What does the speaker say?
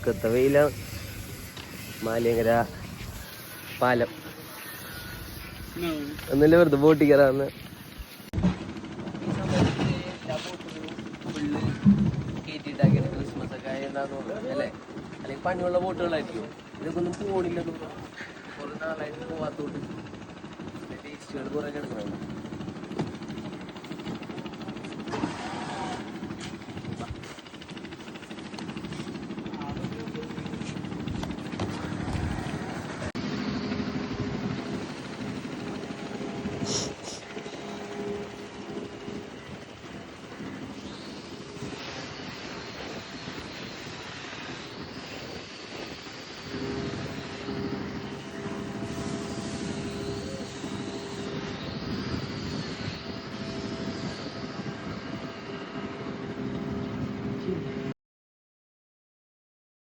ഒടുക്കത്തെ വെയിലാണ്. മാലിയങ്കര പാലം ഒന്നല്ലേ വെറുതെ ബോട്ടിൽ കയറാന്ന്. ഫുള്ള് കയറ്റിട്ടാക്കിയിട്ട് ക്രിസ്മസ് ഒക്കെ എന്താന്ന് തോന്നുന്നു അല്ലേ? അല്ലെങ്കിൽ പണിയുള്ള ബോട്ടുകളായിരിക്കും. ഇതൊക്കെ ഒന്നും പോണില്ലെന്ന് കുറെ നാളായിട്ട് പോവാത്തോണ്ട് ടേസ്റ്റുകൾ കുറെ കിടക്കണം.